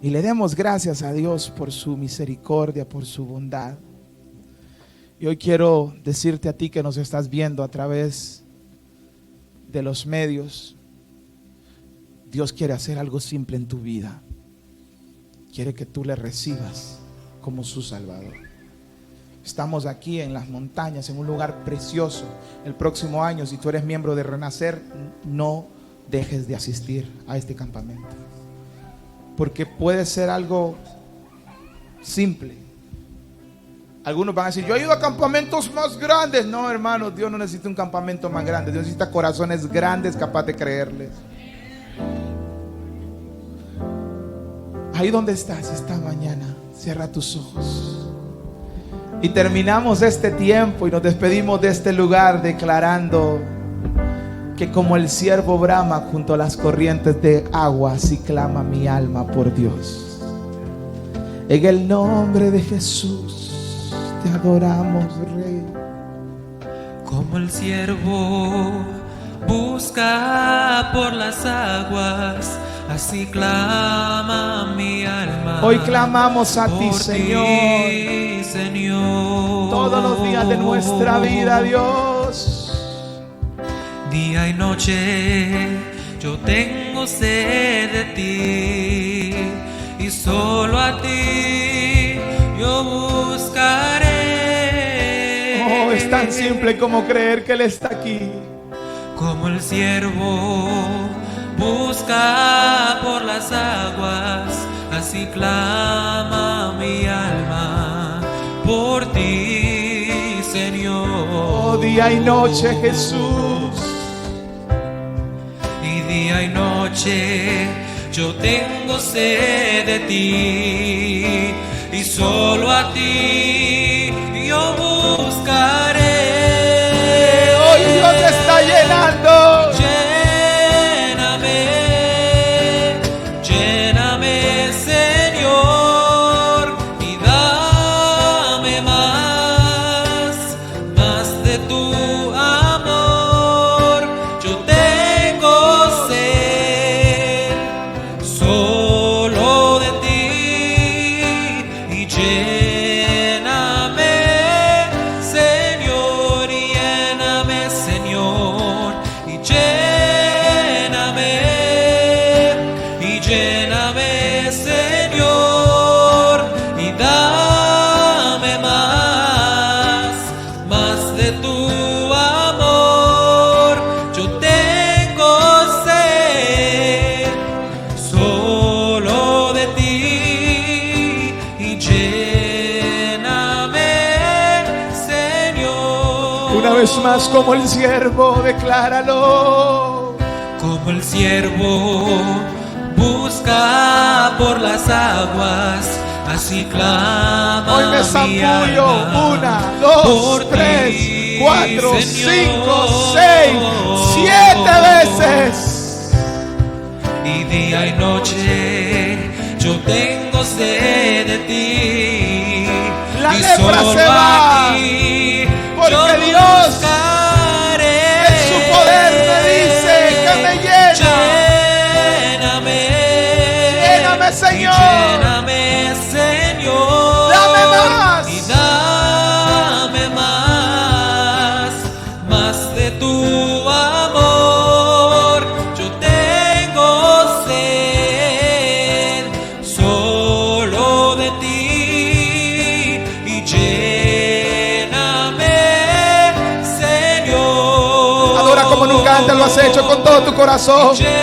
y le demos gracias a Dios por su misericordia, por su bondad. Y hoy quiero decirte a ti que nos estás viendo a través de los medios, Dios quiere hacer algo simple en tu vida. Quiere que tú le recibas como su Salvador. Estamos aquí en las montañas, en un lugar precioso. El próximo año, si tú eres miembro de Renacer, no dejes de asistir a este campamento, porque puede ser algo simple. Algunos van a decir, yo he ido a campamentos más grandes. No, hermano, Dios no necesita un campamento más grande. Dios necesita corazones grandes capaz de creerles. Ahí donde estás esta mañana, cierra tus ojos. Y terminamos este tiempo y nos despedimos de este lugar declarando que como el ciervo brama junto a las corrientes de agua, así clama mi alma por Dios. En el nombre de Jesús te adoramos, Rey. Como el ciervo busca por las aguas, así clama mi alma. Hoy clamamos a ti, Señor. Señor, todos los días de nuestra vida, Dios. Día y noche yo tengo sed de ti, y solo a ti yo buscaré. Oh, es tan simple como creer que Él está aquí. Como el ciervo busca por las aguas, así clama mi alma por ti, Señor. Oh, día y noche, Jesús. Y día y noche yo tengo sed de ti, y solo a ti yo buscaré. Hoy Dios te está llenando. Lléname, Señor, y dame más de tu amor. Yo tengo sed solo de ti, y lléname, Señor, y lléname, Señor, y lléname, Señor, y dame más de tu amor. Yo tengo sed solo de ti, y lléname, Señor. Una vez más, como el siervo, decláralo. Como el siervo busca por las aguas, así clama Hoy me mi zambullo. alma 1, 2, por 3, ti, 4, Señor. 5, 6, 7 veces. Y día y noche yo tengo sed de ti, La y lepra solo se va, a ti porque yo Dios buscaré. en su poder me dice que me llena. Lléname, Señor. Lléname, Señor. Dame más. Y dame más de tu amor. Yo tengo sed solo de ti, y lléname, Señor. Adora como nunca antes lo has hecho, con todo tu corazón. Lléname,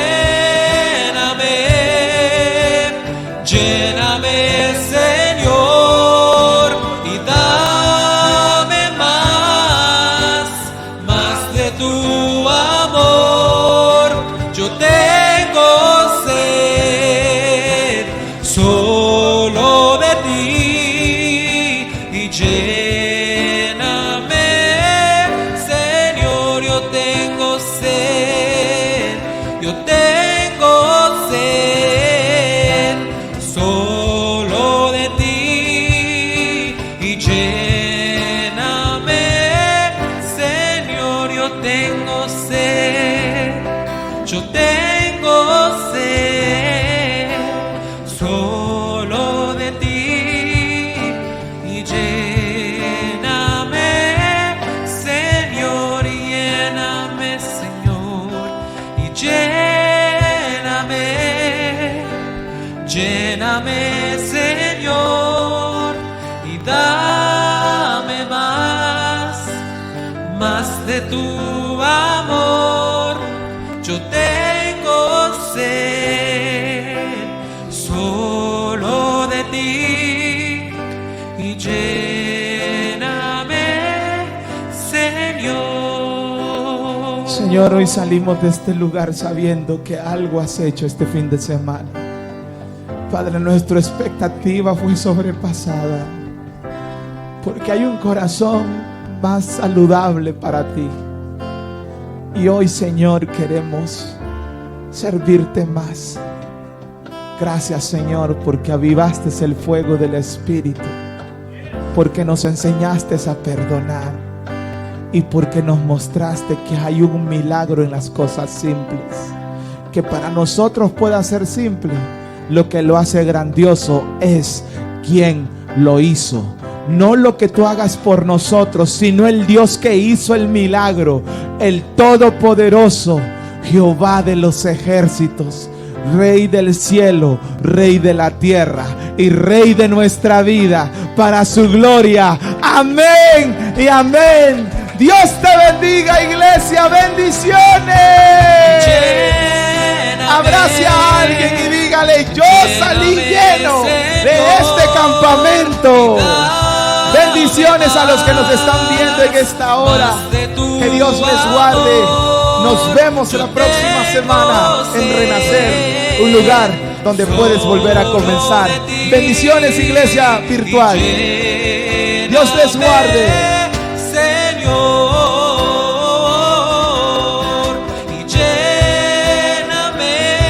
Señor, y dame más de tu amor. Yo tengo sed solo de ti, y lléname, Señor. Yo tengo sed, yo tengo sed solo de ti, y lléname, Señor. Yo tengo sed, yo tengo Lléname, Señor, y dame más de tu amor. Yo tengo sed solo de ti, y lléname, Señor. Señor, hoy salimos de este lugar sabiendo que algo has hecho este fin de semana. Padre, nuestra expectativa fue sobrepasada, porque hay un corazón más saludable para ti. Y hoy, Señor, queremos servirte más. Gracias, Señor, porque avivaste el fuego del Espíritu, porque nos enseñaste a perdonar y porque nos mostraste que hay un milagro en las cosas simples. Que para nosotros pueda ser simple, lo que lo hace grandioso es quien lo hizo. No lo que tú hagas por nosotros, sino el Dios que hizo el milagro, el Todopoderoso, Jehová de los ejércitos, Rey del cielo, Rey de la tierra y Rey de nuestra vida, para su gloria. Amén y amén. Dios te bendiga, iglesia. Bendiciones. Abrace a alguien y dígale: yo salí lleno de este campamento. Bendiciones a los que nos están viendo en esta hora. Que Dios les guarde. Nos vemos la próxima semana en Renacer, un lugar donde puedes volver a comenzar. Bendiciones, iglesia virtual. Dios les guarde.